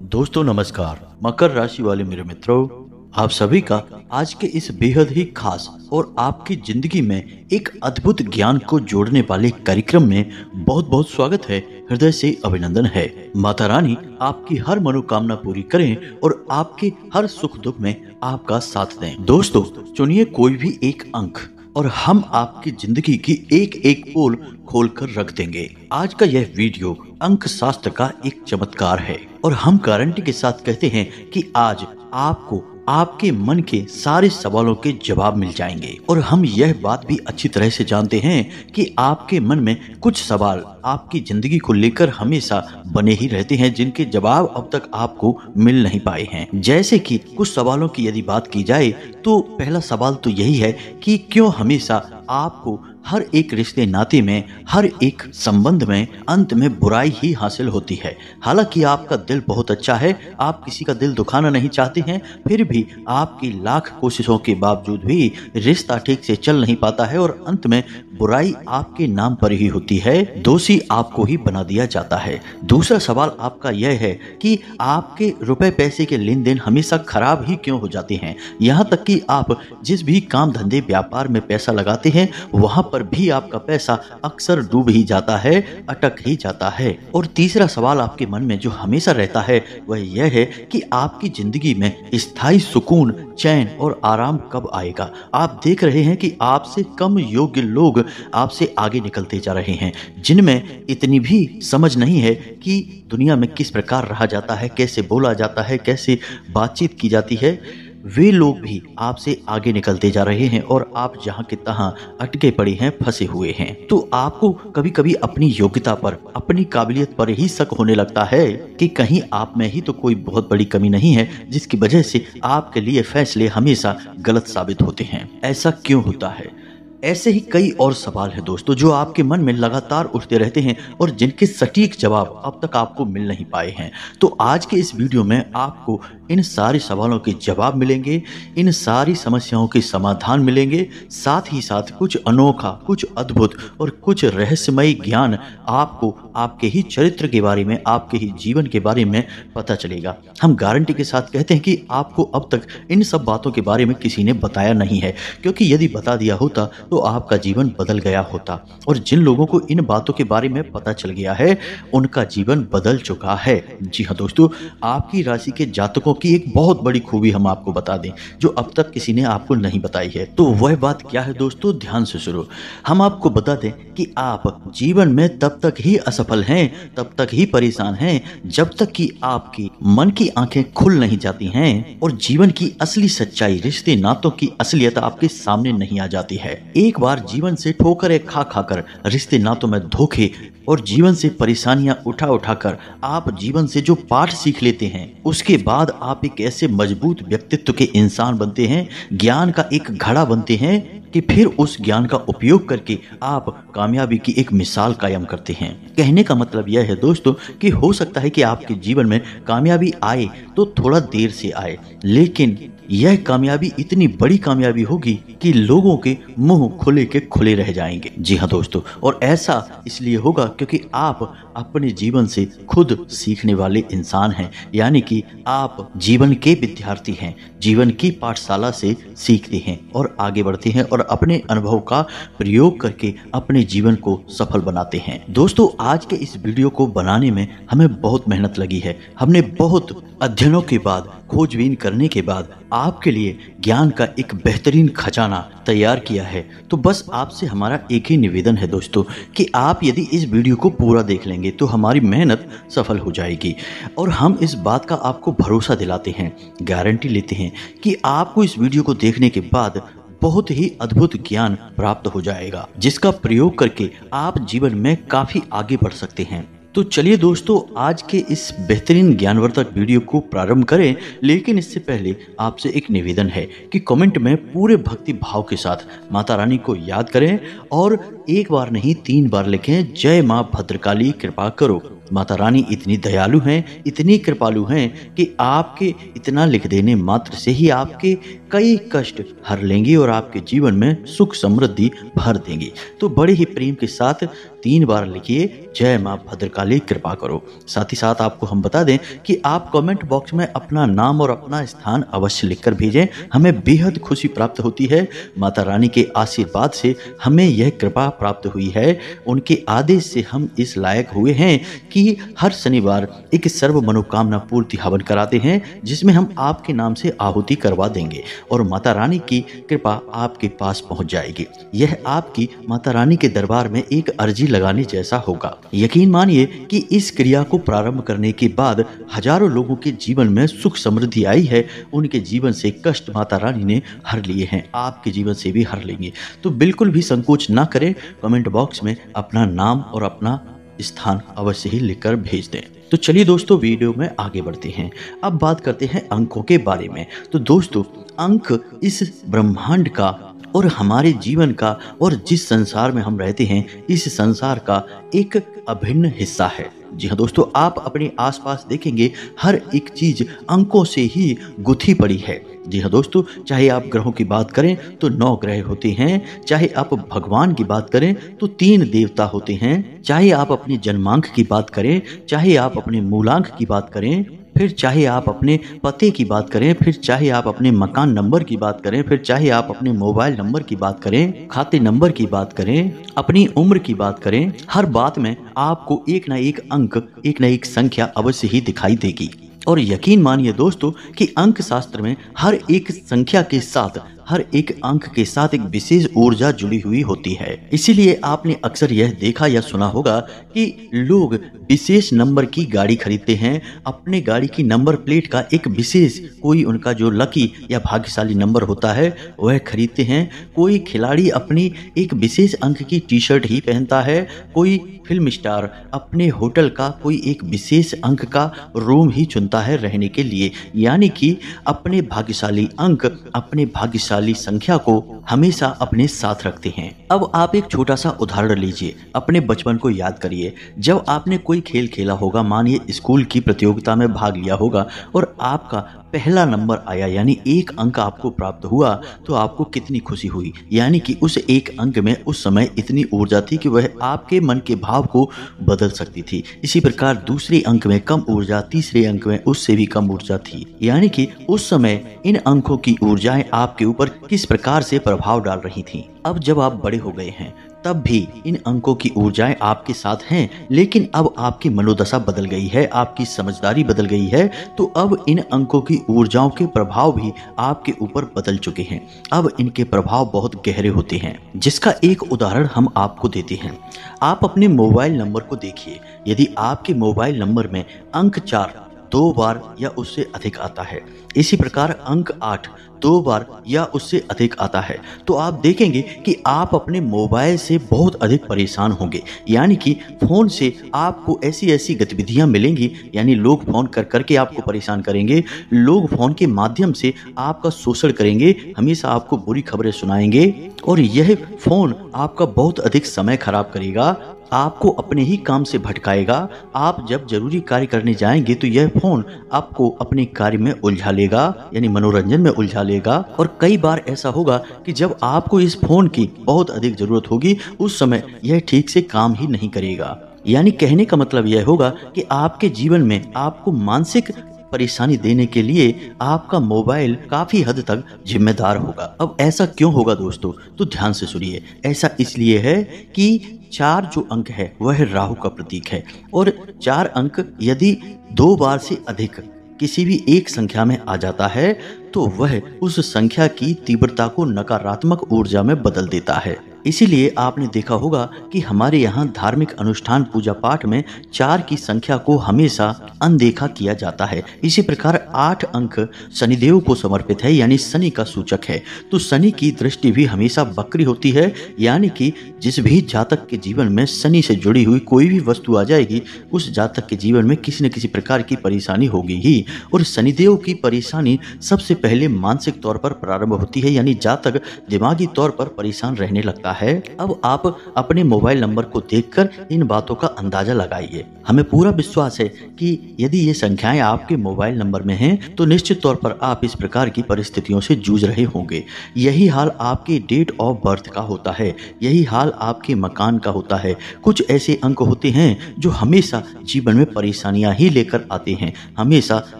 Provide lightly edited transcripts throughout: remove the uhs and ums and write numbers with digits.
दोस्तों नमस्कार। मकर राशि वाले मेरे मित्रों, आप सभी का आज के इस बेहद ही खास और आपकी जिंदगी में एक अद्भुत ज्ञान को जोड़ने वाले कार्यक्रम में बहुत बहुत स्वागत है। हृदय से अभिनंदन है। माता रानी आपकी हर मनोकामना पूरी करें और आपके हर सुख दुख में आपका साथ दें। दोस्तों चुनिए कोई भी एक अंक और हम आपकी जिंदगी की एक एक पोल खोलकर रख देंगे। आज का यह वीडियो अंक शास्त्र का एक चमत्कार है और हम गारंटी के साथ कहते हैं कि आज आपको आपके मन के सारे सवालों के जवाब मिल जाएंगे। और हम यह बात भी अच्छी तरह से जानते हैं कि आपके मन में कुछ सवाल आपकी जिंदगी को लेकर हमेशा बने ही रहते हैं, जिनके जवाब अब तक आपको मिल नहीं पाए हैं। जैसे कि कुछ सवालों की यदि बात की जाए तो पहला सवाल तो यही है कि क्यों हमेशा आपको हर एक रिश्ते नाते में, हर एक संबंध में अंत में बुराई ही हासिल होती है। हालांकि आपका दिल बहुत अच्छा है, आप किसी का दिल दुखाना नहीं चाहते हैं, फिर भी आपकी लाख कोशिशों के बावजूद भी रिश्ता ठीक से चल नहीं पाता है और अंत में बुराई आपके नाम पर ही होती है, दोषी आपको ही बना दिया जाता है। दूसरा सवाल आपका यह है कि आपके रुपए पैसे के लेन देन हमेशा खराब ही क्यों हो जाते हैं। यहाँ तक कि आप जिस भी काम धंधे व्यापार में पैसा लगाते हैं वहां पर भी आपका पैसा अक्सर डूब ही जाता है, अटक ही जाता है। और तीसरा सवाल आपके मन में जो हमेशा रहता है वह यह है कि आपकी जिंदगी में स्थायी सुकून, चैन और आराम कब आएगा। आप देख रहे हैं कि आपसे कम योग्य लोग आपसे आगे निकलते जा रहे हैं, जिनमें इतनी भी समझ नहीं है कि दुनिया में किस प्रकार रहा जाता है, कैसे बोला जाता है, कैसे बातचीत की जाती है। वे लोग भी आपसे आगे निकलते जा रहे हैं और आप जहां के तहां अटके पड़े हैं, फंसे हुए हैं। तो आपको कभी कभी अपनी योग्यता पर, अपनी काबिलियत पर ही शक होने लगता है कि कहीं आप में ही तो कोई बहुत बड़ी कमी नहीं है, जिसकी वजह से आपके लिए फैसले हमेशा गलत साबित होते हैं। ऐसा क्यों होता है? ऐसे ही कई और सवाल हैं दोस्तों जो आपके मन में लगातार उठते रहते हैं और जिनके सटीक जवाब अब तक आपको मिल नहीं पाए हैं। तो आज के इस वीडियो में आपको इन सारे सवालों के जवाब मिलेंगे, इन सारी समस्याओं के समाधान मिलेंगे, साथ ही साथ कुछ अनोखा, कुछ अद्भुत और कुछ रहस्यमय ज्ञान आपको आपके ही चरित्र के बारे में, आपके ही जीवन के बारे में पता चलेगा। हम गारंटी के साथ कहते हैं कि आपको अब तक इन सब बातों के बारे में किसी ने बताया नहीं है, क्योंकि यदि बता दिया होता तो आपका जीवन बदल गया होता। और जिन लोगों को इन बातों के बारे में पता चल गया है उनका जीवन बदल चुका है। जी हाँ दोस्तों, आपकी राशि के जातकों की एक बहुत बड़ी खूबी हम आपको बता दें जो अब तक किसी ने आपको नहीं बताई है। तो वह बात क्या है दोस्तों, ध्यान से सुनो। हम आपको बता दें कि आप जीवन में तब तक ही असफल हैं, तब तक ही परेशान हैं, जब तक कि आपकी मन की आंखें खुल नहीं जाती हैं और जीवन की असली सच्चाई, रिश्ते नातों की असलियत आपके सामने नहीं आ जाती है। एक बार जीवन से ठोकरें खा खाकर, रिश्ते नातों में धोखे और जीवन से परेशानियां उठा उठाकर आप जीवन से जो पाठ सीख लेते हैं, उसके बाद आप एक ऐसे मजबूत व्यक्तित्व के इंसान बनते हैं, ज्ञान का एक घड़ा बनते हैं कि फिर उस ज्ञान का उपयोग करके आप कामयाबी की एक मिसाल कायम करते हैं। कहने का मतलब यह है दोस्तों कि हो सकता है कि आपके जीवन में कामयाबी आए तो थोड़ा देर से आए, लेकिन यह कामयाबी इतनी बड़ी कामयाबी होगी कि लोगों के मुंह खुले के खुले रह जाएंगे। जी हाँ दोस्तों, और ऐसा इसलिए होगा क्योंकि आप अपने जीवन से खुद सीखने वाले इंसान हैं, यानी कि आप जीवन के विद्यार्थी हैं, जीवन की पाठशाला से सीखते हैं और आगे बढ़ते हैं और अपने अनुभव का प्रयोग करके अपने जीवन को सफल बनाते हैं। दोस्तों आज के इस वीडियो को बनाने में हमें बहुत मेहनत लगी है। हमने बहुत अध्ययनों के बाद, खोजबीन करने के बाद आपके लिए ज्ञान का एक बेहतरीन खजाना तैयार किया है। तो बस आपसे हमारा एक ही निवेदन है दोस्तों कि आप यदि इस वीडियो को पूरा देख लेंगे तो हमारी मेहनत सफल हो जाएगी। और हम इस बात का आपको भरोसा दिलाते हैं, गारंटी लेते हैं कि आपको इस वीडियो को देखने के बाद बहुत ही अद्भुत ज्ञान प्राप्त हो जाएगा, जिसका प्रयोग करके आप जीवन में काफी आगे बढ़ सकते हैं। तो चलिए दोस्तों आज के इस बेहतरीन ज्ञानवर्धक वीडियो को प्रारंभ करें, लेकिन इससे पहले आपसे एक निवेदन है कि कमेंट में पूरे भक्ति भाव के साथ माता रानी को याद करें और एक बार नहीं 3 बार लिखें, जय मां भद्रकाली कृपा करो। माता रानी इतनी दयालु हैं, इतनी कृपालु हैं कि आपके इतना लिख देने मात्र से ही आपके कई कष्ट हर लेंगी और आपके जीवन में सुख समृद्धि भर देंगी। तो बड़े ही प्रेम के साथ 3 बार लिखिए, जय माँ भद्रकाली कृपा करो। साथ ही साथ आपको हम बता दें कि आप कमेंट बॉक्स में अपना नाम और अपना स्थान अवश्य लिखकर भेजें। हमें बेहद खुशी प्राप्त होती है। माता रानी के आशीर्वाद से हमें यह कृपा प्राप्त हुई है। उनके आदेश से हम इस लायक हुए हैं कि हर शनिवार एक सर्व मनोकामना पूर्ति हवन कराते हैं, जिसमें हम आपके नाम से आहुति करवा देंगे और माता रानी की कृपा आपके पास पहुंच जाएगी। यह आपकी माता रानी के दरबार में एक अर्जी लगाने जैसा होगा। यकीन मानिए कि इस क्रिया को प्रारंभ करने के बाद हजारों लोगों के जीवन में सुख समृद्धि आई है। उनके जीवन से कष्ट माता रानी ने हर लिए हैं, आपके जीवन से भी हर लेंगे। तो बिल्कुल भी संकोच ना करें, कमेंट बॉक्स में अपना नाम और अपना स्थान अवश्य ही लिखकर भेज दें। तो चलिए दोस्तों, वीडियो में आगे बढ़ते हैं। अब बात करते हैं अंकों के बारे में। तो दोस्तों, अंक इस ब्रह्मांड का और हमारे जीवन का और जिस संसार में हम रहते हैं, इस संसार का एक अभिन्न हिस्सा है। जी हाँ दोस्तों, आप अपने आसपास देखेंगे हर एक चीज अंकों से ही गुथी पड़ी है। जी हाँ दोस्तों, चाहे आप ग्रहों की बात करें तो 9 ग्रह होते हैं, चाहे आप भगवान की बात करें तो 3 देवता होते हैं, चाहे आप अपने जन्मांक की बात करें, चाहे आप अपने मूलांक की बात करें, फिर चाहे आप अपने पते की बात करें, फिर चाहे आप अपने मकान नंबर की बात करें, फिर चाहे आप अपने मोबाइल नंबर की बात करें, खाते नंबर की बात करें, अपनी उम्र की बात करें, हर बात में आपको एक ना एक अंक, एक ना एक संख्या अवश्य ही दिखाई देगी। और यकीन मानिए दोस्तों कि अंक शास्त्र में हर एक संख्या के साथ, हर एक अंक के साथ एक विशेष ऊर्जा जुड़ी हुई होती है। इसीलिए आपने अक्सर यह देखा या सुना होगा कि लोग विशेष नंबर की गाड़ी खरीदते हैं, अपने गाड़ी की नंबर प्लेट का एक विशेष कोई उनका जो लकी या भाग्यशाली नंबर होता है वह खरीदते हैं। कोई खिलाड़ी अपनी एक विशेष अंक की टी शर्ट ही पहनता है, कोई फिल्म स्टार अपने होटल का कोई एक विशेष अंक का रूम ही चुनता है रहने के लिए। यानी कि अपने भाग्यशाली अंक, अपने भाग्यशाली संख्या को हमेशा अपने साथ रखते हैं। अब आप एक छोटा सा उदाहरण लीजिए, अपने बचपन को याद करिए। जब आपने कोई खेल खेला होगा, मानिए स्कूल की प्रतियोगिता में भाग लिया होगा और आपका पहला नंबर आया, यानी 1 अंक आपको प्राप्त हुआ, तो आपको कितनी खुशी हुई। यानी कि उस 1 अंक में उस समय इतनी ऊर्जा थी कि वह आपके मन के भाव को बदल सकती थी। इसी प्रकार दूसरे अंक में कम ऊर्जा, तीसरे अंक में उससे भी कम ऊर्जा थी। यानी कि उस समय इन अंकों की ऊर्जाएं आपके ऊपर किस प्रकार से प्रभाव डाल रही थीं। अब जब आप बड़े हो गए हैं तब भी इन अंकों की ऊर्जाएं आपके साथ हैं, लेकिन अब आपकी मनोदशा बदल गई है, आपकी समझदारी बदल गई है, तो अब इन अंकों की ऊर्जाओं के प्रभाव भी आपके ऊपर बदल चुके हैं। अब इनके प्रभाव बहुत गहरे होते हैं, जिसका एक उदाहरण हम आपको देते हैं। आप अपने मोबाइल नंबर को देखिए, यदि आपके मोबाइल नंबर में अंक 4 2 बार या उससे अधिक आता है, इसी प्रकार अंक 8 2 बार या उससे अधिक आता है, तो आप देखेंगे कि आप अपने मोबाइल से बहुत अधिक परेशान होंगे। यानी कि फ़ोन से आपको ऐसी ऐसी गतिविधियां मिलेंगी, यानी लोग फ़ोन कर करके आपको परेशान करेंगे, लोग फ़ोन के माध्यम से आपका शोषण करेंगे, हमेशा आपको बुरी खबरें सुनाएंगे और यह फ़ोन आपका बहुत अधिक समय खराब करेगा, आपको अपने ही काम से भटकाएगा। आप जब जरूरी कार्य करने जाएंगे तो यह फोन आपको अपने कार्य में उलझा लेगा, यानी मनोरंजन में उलझा लेगा। और कई बार ऐसा होगा कि जब आपको इस फोन की बहुत अधिक जरूरत होगी, उस समय यह ठीक से काम ही नहीं करेगा। यानी कहने का मतलब यह होगा कि आपके जीवन में आपको मानसिक परेशानी देने के लिए आपका मोबाइल काफी हद तक जिम्मेदार होगा। अब ऐसा क्यों होगा दोस्तों? तो ध्यान से सुनिए। ऐसा इसलिए है कि 4 जो अंक है वह राहु का प्रतीक है, और 4 अंक यदि 2 बार से अधिक किसी भी एक संख्या में आ जाता है तो वह उस संख्या की तीव्रता को नकारात्मक ऊर्जा में बदल देता है। इसीलिए आपने देखा होगा कि हमारे यहाँ धार्मिक अनुष्ठान पूजा पाठ में 4 की संख्या को हमेशा अनदेखा किया जाता है। इसी प्रकार 8 अंक शनिदेव को समर्पित है, यानी शनि का सूचक है। तो शनि की दृष्टि भी हमेशा वक्री होती है, यानी कि जिस भी जातक के जीवन में शनि से जुड़ी हुई कोई भी वस्तु आ जाएगी, उस जातक के जीवन में किसी न किसी प्रकार की परेशानी होगी ही। और शनिदेव की परेशानी सबसे पहले मानसिक तौर पर प्रारंभ होती है, यानी जातक दिमागी तौर पर परेशान रहने लगता होता है। अब आप अपने मोबाइल नंबर को देखकर इन बातों का अंदाजा लगाइए। हमें पूरा विश्वास है कि यदि ये संख्याएं आपके मोबाइल नंबर में हैं तो निश्चित तौर पर आप इस प्रकार की परिस्थितियों से जूझ रहे होंगे। यही हाल आपके डेट ऑफ बर्थ का होता है, यही हाल आपके मकान का होता है। कुछ ऐसे अंक होते हैं जो हमेशा जीवन में परेशानियां ही लेकर आते हैं, हमेशा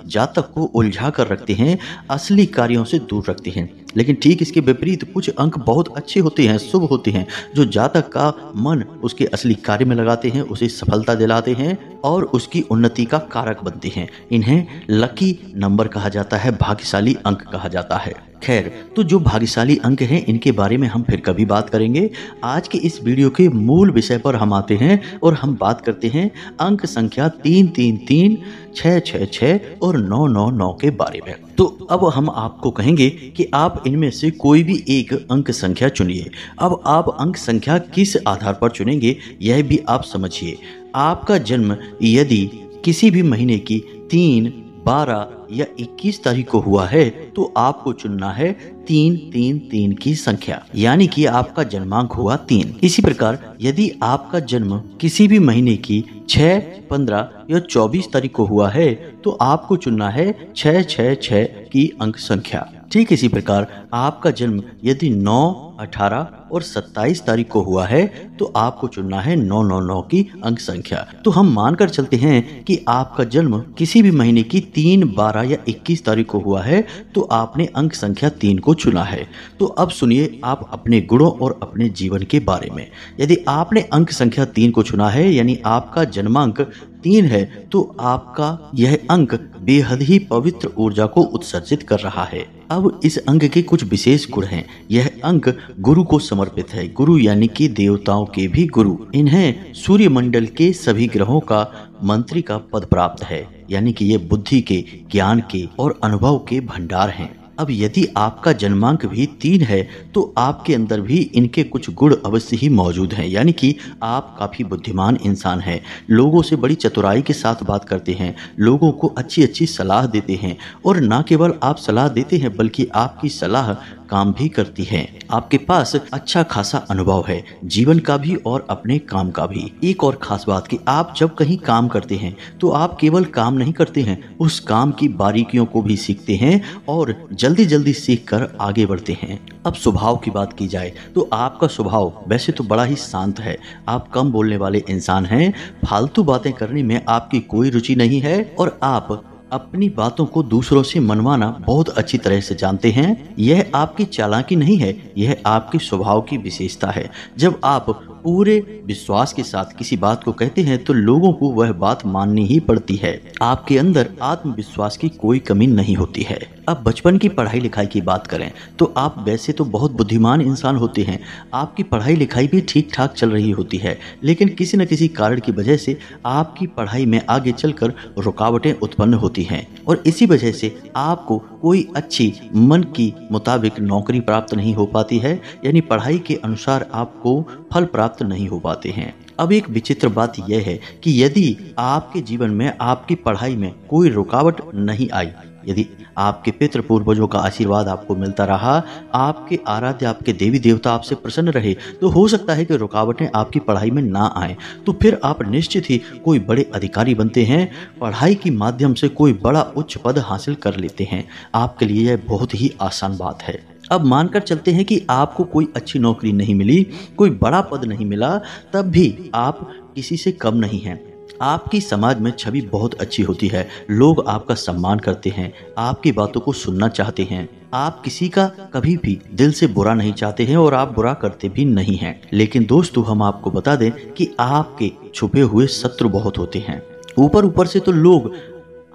जातक को उलझा कर रखते हैं, असली कार्यों से दूर रखते हैं। लेकिन ठीक इसके विपरीत कुछ अंक बहुत अच्छे होते हैं, शुभ होते हैं, जो जातक का मन उसके असली कार्य में लगाते हैं, उसे सफलता दिलाते हैं और उसकी उन्नति का कारक बनते हैं। इन्हें लकी नंबर कहा जाता है, भाग्यशाली अंक कहा जाता है। खैर, तो जो भाग्यशाली अंक हैं इनके बारे में हम फिर कभी बात करेंगे। आज के इस वीडियो के मूल विषय पर हम आते हैं और हम बात करते हैं अंक संख्या 333, 666 और 999 के बारे में। तो अब हम आपको कहेंगे कि आप इनमें से कोई भी एक अंक संख्या चुनिए। अब आप अंक संख्या किस आधार पर चुनेंगे यह भी आप समझिए। आपका जन्म यदि किसी भी महीने की 3, 12 या 21 तारीख को हुआ है तो आपको चुनना है 333 की संख्या, यानी कि आपका जन्मांक हुआ 3। इसी प्रकार यदि आपका जन्म किसी भी महीने की 6, 15 या 24 तारीख को हुआ है तो आपको चुनना है 666 की अंक संख्या। ठीक इसी प्रकार आपका जन्म यदि 9, 18 और 27 तारीख को हुआ है तो आपको चुनना है 999 की अंक संख्या। तो हम मानकर चलते हैं कि आपका जन्म किसी भी महीने की 3, 12 या 21 तारीख को हुआ है तो आपने अंक संख्या 3 को चुना है। तो अब सुनिए आप अपने गुणों और अपने जीवन के बारे में। यदि आपने अंक संख्या 3 को चुना है यानी आपका जन्मांक 3 है तो आपका यह अंक बेहद ही पवित्र ऊर्जा को उत्सर्जित कर रहा है। अब इस अंक के कुछ विशेष गुण हैं। यह अंक गुरु को समर्पित है। गुरु यानी कि देवताओं के भी गुरु। इन्हें सूर्यमंडल के सभी ग्रहों का मंत्री का पद प्राप्त है, यानी कि ये बुद्धि के, ज्ञान के और अनुभव के भंडार हैं। अब यदि आपका जन्मांक भी 3 है तो आपके अंदर भी इनके कुछ गुण अवश्य ही मौजूद हैं, यानी कि आप काफ़ी बुद्धिमान इंसान हैं, लोगों से बड़ी चतुराई के साथ बात करते हैं, लोगों को अच्छी अच्छी सलाह देते हैं और न केवल आप सलाह देते हैं बल्कि आपकी सलाह काम भी करती है। आपके पास अच्छा खासा अनुभव है, जीवन का भी और अपने काम का भी। एक और खास बात कि आप जब कहीं काम करते हैं तो आप केवल काम नहीं करते हैं, उस काम की बारीकियों को भी सीखते हैं और जल्दी जल्दी सीख कर आगे बढ़ते हैं। अब स्वभाव की बात की जाए तो आपका स्वभाव वैसे तो बड़ा ही शांत है। आप कम बोलने वाले इंसान हैं, फालतू बातें करने में आपकी कोई रुचि नहीं है और आप अपनी बातों को दूसरों से मनवाना बहुत अच्छी तरह से जानते हैं। यह आपकी चालाकी नहीं है, यह आपके स्वभाव की विशेषता है। जब आप पूरे विश्वास के साथ किसी बात को कहते हैं तो लोगों को वह बात माननी ही पड़ती है। आपके अंदर आत्मविश्वास की कोई कमी नहीं होती है। अब बचपन की पढ़ाई लिखाई की बात करें तो आप वैसे तो बहुत बुद्धिमान इंसान होते हैं, आपकी पढ़ाई लिखाई भी ठीक ठाक चल रही होती है, लेकिन किसी न किसी कारण की वजह से आपकी पढ़ाई में आगे चलकर रुकावटें उत्पन्न होती हैं और इसी वजह से आपको कोई अच्छी मन की मुताबिक नौकरी प्राप्त नहीं हो पाती है, यानी पढ़ाई के अनुसार आपको फल प्राप्त नहीं हो पाते हैं। अब एक विचित्र बात यह है कि यदि आपके जीवन में आपकी पढ़ाई में कोई रुकावट नहीं आई, यदि आपके पितृ पूर्वजों का आशीर्वाद आपको मिलता रहा, आपके आराध्य, आपके देवी देवता आपसे प्रसन्न रहे, तो हो सकता है कि रुकावटें आपकी पढ़ाई में ना आए, तो फिर आप निश्चित ही कोई बड़े अधिकारी बनते हैं, पढ़ाई के माध्यम से कोई बड़ा उच्च पद हासिल कर लेते हैं। आपके लिए यह बहुत ही आसान बात है। अब मानकर चलते हैं कि आपको कोई अच्छी नौकरी नहीं मिली, कोई बड़ा पद नहीं मिला, तब भी आप किसी से कम नहीं हैं। आपकी समाज में छवि बहुत अच्छी होती है, लोग आपका सम्मान करते हैं, आपकी बातों को सुनना चाहते हैं, आप किसी का कभी भी दिल से बुरा नहीं चाहते हैं और आप बुरा करते भी नहीं हैं। लेकिन दोस्तों, हम आपको बता दें कि आपके छुपे हुए शत्रु बहुत होते हैं। ऊपर ऊपर से तो लोग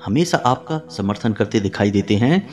हमेशा आपका समर्थन करते दिखाई देते हैं,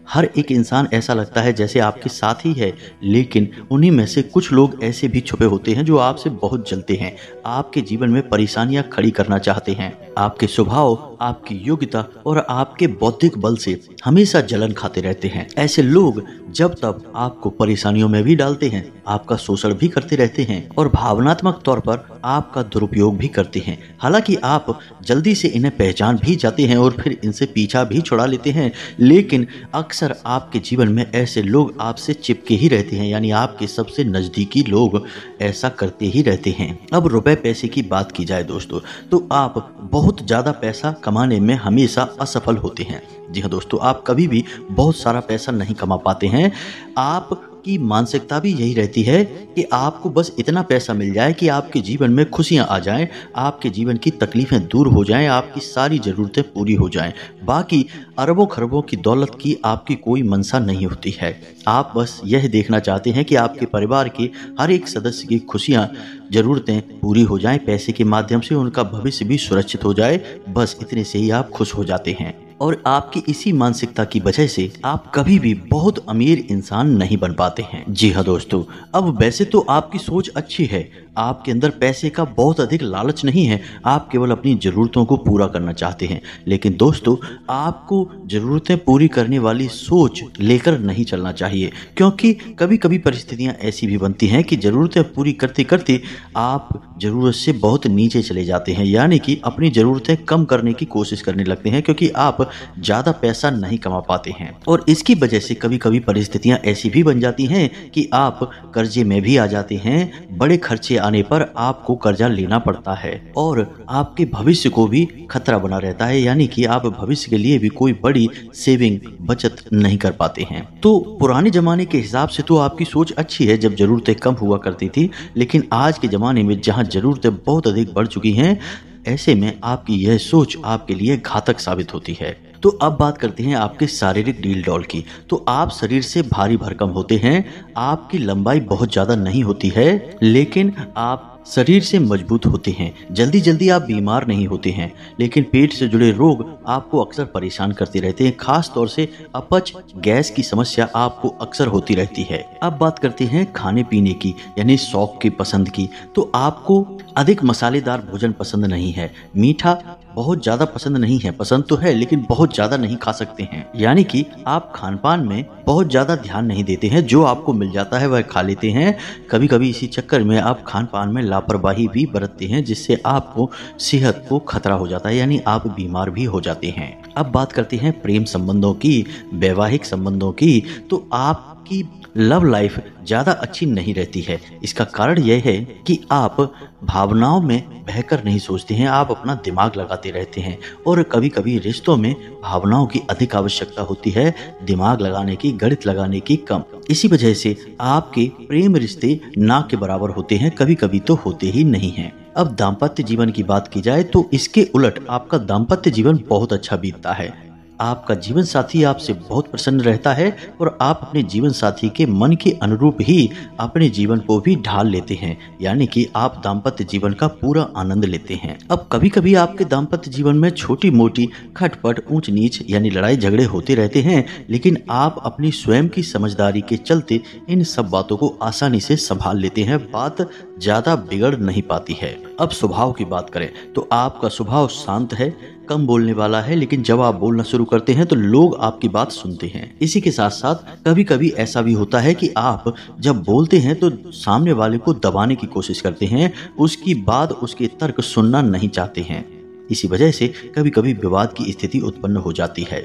हर एक इंसान ऐसा लगता है जैसे आपके साथ ही है, लेकिन उन्हीं में से कुछ लोग ऐसे भी छुपे होते हैं जो आपसे बहुत जलते हैं, आपके जीवन में परेशानियां खड़ी करना चाहते हैं। आपके स्वभाव, आपकी योग्यता और आपके बौद्धिक बल से हमेशा जलन खाते रहते हैं। ऐसे लोग जब तब आपको परेशानियों में भी डालते हैं, आपका शोषण भी करते रहते हैं और भावनात्मक तौर पर आपका दुरुपयोग भी करते हैं। हालांकि आप जल्दी से इन्हें पहचान भी जाते हैं और फिर इनसे पीछा भी छुड़ा लेते हैं, लेकिन अक्सर आपके जीवन में ऐसे लोग आपसे चिपके ही रहते हैं, यानी आपके सबसे नज़दीकी लोग ऐसा करते ही रहते हैं। अब रुपए पैसे की बात की जाए दोस्तों, तो आप बहुत ज़्यादा पैसा कमाने में हमेशा असफल होते हैं। जी हाँ दोस्तों, आप कभी भी बहुत सारा पैसा नहीं कमा पाते हैं। आपकी मानसिकता भी यही रहती है कि आपको बस इतना पैसा मिल जाए कि आपके जीवन में खुशियां आ जाएं, आपके जीवन की तकलीफें दूर हो जाएं, आपकी सारी ज़रूरतें पूरी हो जाएं। बाकी अरबों खरबों की दौलत की आपकी कोई मंशा नहीं होती है। आप बस यह देखना चाहते हैं कि आपके परिवार के हर एक सदस्य की खुशियां, ज़रूरतें पूरी हो जाएं, पैसे के माध्यम से उनका भविष्य भी सुरक्षित हो जाए। बस इतने से ही आप खुश हो जाते हैं। और आपकी इसी मानसिकता की वजह से आप कभी भी बहुत अमीर इंसान नहीं बन पाते हैं। जी हाँ दोस्तों, अब वैसे तो आपकी सोच अच्छी है, आपके अंदर पैसे का बहुत अधिक लालच नहीं है, आप केवल अपनी ज़रूरतों को पूरा करना चाहते हैं। लेकिन दोस्तों, आपको ज़रूरतें पूरी करने वाली सोच लेकर नहीं चलना चाहिए, क्योंकि कभी कभी परिस्थितियां ऐसी भी बनती हैं कि ज़रूरतें पूरी करते करते आप ज़रूरत से बहुत नीचे चले जाते हैं, यानी कि अपनी ज़रूरतें कम करने की कोशिश करने लगते हैं, क्योंकि आप ज़्यादा पैसा नहीं कमा पाते हैं। और इसकी वजह से कभी कभी परिस्थितियां ऐसी भी बन जाती हैं कि आप कर्जे में भी आ जाते हैं। बड़े खर्चे आने पर आपको कर्जा लेना पड़ता है और आपके भविष्य को भी खतरा बना रहता है, यानी कि आप भविष्य के लिए भी कोई बड़ी सेविंग बचत नहीं कर पाते हैं। तो पुराने जमाने के हिसाब से तो आपकी सोच अच्छी है, जब जरूरतें कम हुआ करती थी, लेकिन आज के जमाने में जहां जरूरतें बहुत अधिक बढ़ चुकी हैं, ऐसे में आपकी यह सोच आपके लिए घातक साबित होती है। तो अब बात करते हैं आपके शारीरिक डील डॉल की। तो आप शरीर से भारी भरकम होते हैं, आपकी लंबाई बहुत ज़्यादा नहीं होती है, लेकिन आप शरीर से मजबूत होते हैं। जल्दी जल्दी आप बीमार नहीं होते हैं, लेकिन पेट से जुड़े रोग आपको अक्सर परेशान करते रहते हैं। खास तौर से अपच, गैस की समस्या आपको अक्सर होती रहती है। अब बात करते हैं खाने पीने की, यानी शौक की, पसंद की। तो आपको अधिक मसालेदार भोजन पसंद नहीं है, मीठा बहुत ज़्यादा पसंद नहीं है, पसंद तो है लेकिन बहुत ज़्यादा नहीं खा सकते हैं, यानी कि आप खान पान में बहुत ज़्यादा ध्यान नहीं देते हैं, जो आपको मिल जाता है वह खा लेते हैं। कभी कभी इसी चक्कर में आप खान पान में लापरवाही भी बरतते हैं, जिससे आपको सेहत को खतरा हो जाता है, यानी आप बीमार भी हो जाते हैं। अब बात करते हैं प्रेम संबंधों की, वैवाहिक संबंधों की। तो आपकी लव लाइफ ज़्यादा अच्छी नहीं रहती है। इसका कारण यह है कि आप भावनाओं में बहकर नहीं सोचते हैं, आप अपना दिमाग लगाते रहते हैं, और कभी कभी रिश्तों में भावनाओं की अधिक आवश्यकता होती है, दिमाग लगाने की, गणित लगाने की कम। इसी वजह से आपके प्रेम रिश्ते ना के बराबर होते हैं, कभी कभी तो होते ही नहीं हैं। अब दाम्पत्य जीवन की बात की जाए तो इसके उलट आपका दाम्पत्य जीवन बहुत अच्छा बीतता है। आपका जीवन साथी आपसे बहुत प्रसन्न रहता है और आप अपने जीवन साथी के मन के अनुरूप ही अपने जीवन को भी ढाल लेते हैं, यानी कि आप दाम्पत्य जीवन का पूरा आनंद लेते हैं। अब कभी कभी आपके दाम्पत्य जीवन में छोटी मोटी खटपट, ऊंच नीच यानी लड़ाई झगड़े होते रहते हैं, लेकिन आप अपनी स्वयं की समझदारी के चलते इन सब बातों को आसानी से संभाल लेते हैं, बात ज्यादा बिगड़ नहीं पाती है। अब स्वभाव की बात करें तो आपका स्वभाव शांत है, कम बोलने वाला है, लेकिन जब आप बोलना शुरू करते हैं तो लोग आपकी बात सुनते हैं। इसी के साथ साथ कभी कभी ऐसा भी होता है कि आप जब बोलते हैं तो सामने वाले को दबाने की कोशिश करते हैं, उसकी बात, उसके तर्क सुनना नहीं चाहते हैं। इसी वजह से कभी कभी विवाद की स्थिति उत्पन्न हो जाती है।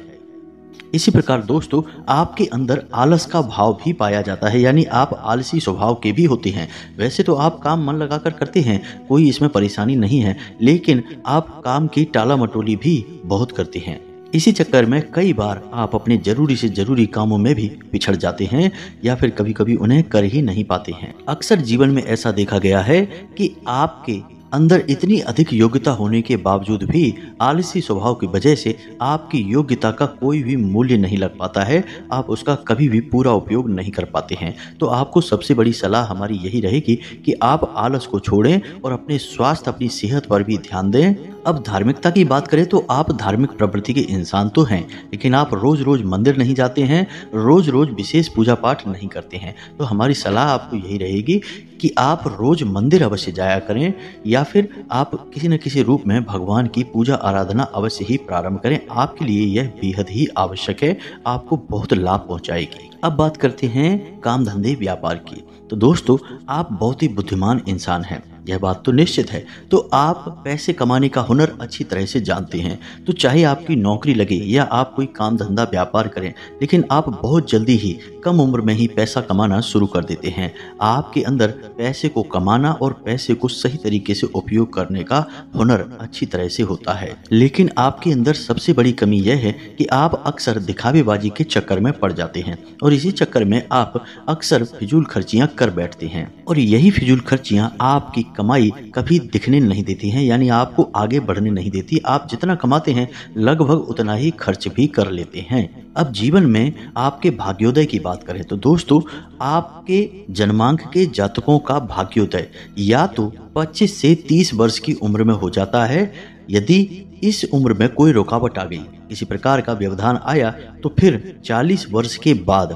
इसी प्रकार दोस्तों, आपके अंदर आलस का भाव भी पाया जाता है, यानी आप आलसी स्वभाव के भी होते हैं। वैसे तो आप काम मन लगाकर करते हैं, कोई इसमें परेशानी नहीं है, लेकिन आप काम की टाला मटोली भी बहुत करते हैं। इसी चक्कर में कई बार आप अपने जरूरी से जरूरी कामों में भी पिछड़ जाते हैं, या फिर कभी कभी उन्हें कर ही नहीं पाते हैं। अक्सर जीवन में ऐसा देखा गया है कि आपके अंदर इतनी अधिक योग्यता होने के बावजूद भी आलसी स्वभाव की वजह से आपकी योग्यता का कोई भी मूल्य नहीं लग पाता है, आप उसका कभी भी पूरा उपयोग नहीं कर पाते हैं। तो आपको सबसे बड़ी सलाह हमारी यही रहेगी कि आप आलस को छोड़ें और अपने स्वास्थ्य, अपनी सेहत पर भी ध्यान दें। अब धार्मिकता की बात करें तो आप धार्मिक प्रवृत्ति के इंसान तो हैं, लेकिन आप रोज रोज मंदिर नहीं जाते हैं, रोज रोज विशेष पूजा पाठ नहीं करते हैं। तो हमारी सलाह आपको यही रहेगी कि आप रोज मंदिर अवश्य जाया करें, या फिर आप किसी न किसी रूप में भगवान की पूजा आराधना अवश्य ही प्रारंभ करें। आपके लिए यह बेहद ही आवश्यक है, आपको बहुत लाभ पहुंचाएगी। अब बात करते हैं काम धंधे व्यापार की। तो दोस्तों, आप बहुत ही बुद्धिमान इंसान हैं, यह बात तो निश्चित है। तो आप पैसे कमाने का हुनर अच्छी तरह से जानते हैं। तो चाहे आपकी नौकरी लगे या आप कोई काम धंधा व्यापार करें, लेकिन आप बहुत जल्दी ही कम उम्र में ही पैसा कमाना शुरू कर देते हैं। आपके अंदर पैसे को कमाना और पैसे को सही तरीके से उपयोग करने का हुनर अच्छी तरह से होता है, लेकिन आपके अंदर सबसे बड़ी कमी यह है कि आप अक्सर दिखावेबाजी के चक्कर में पड़ जाते हैं और इसी चक्कर में आप अक्सर फिजूल खर्चियां कर बैठते हैं और यही फिजूल खर्चियां आपकी कमाई कभी दिखने नहीं देती हैं, यानी आपको आगे बढ़ने नहीं देती। आप जितना कमाते हैं लगभग उतना ही खर्च भी कर लेते हैं। अब जीवन में आपके भाग्योदय की बात करें तो दोस्तों, आपके जन्मांक के जातकों का भाग्योदय या तो 25 से 30 वर्ष की उम्र में हो जाता है। यदि इस उम्र में कोई रुकावट आ गई, किसी प्रकार का व्यवधान आया, तो फिर 40 वर्ष के बाद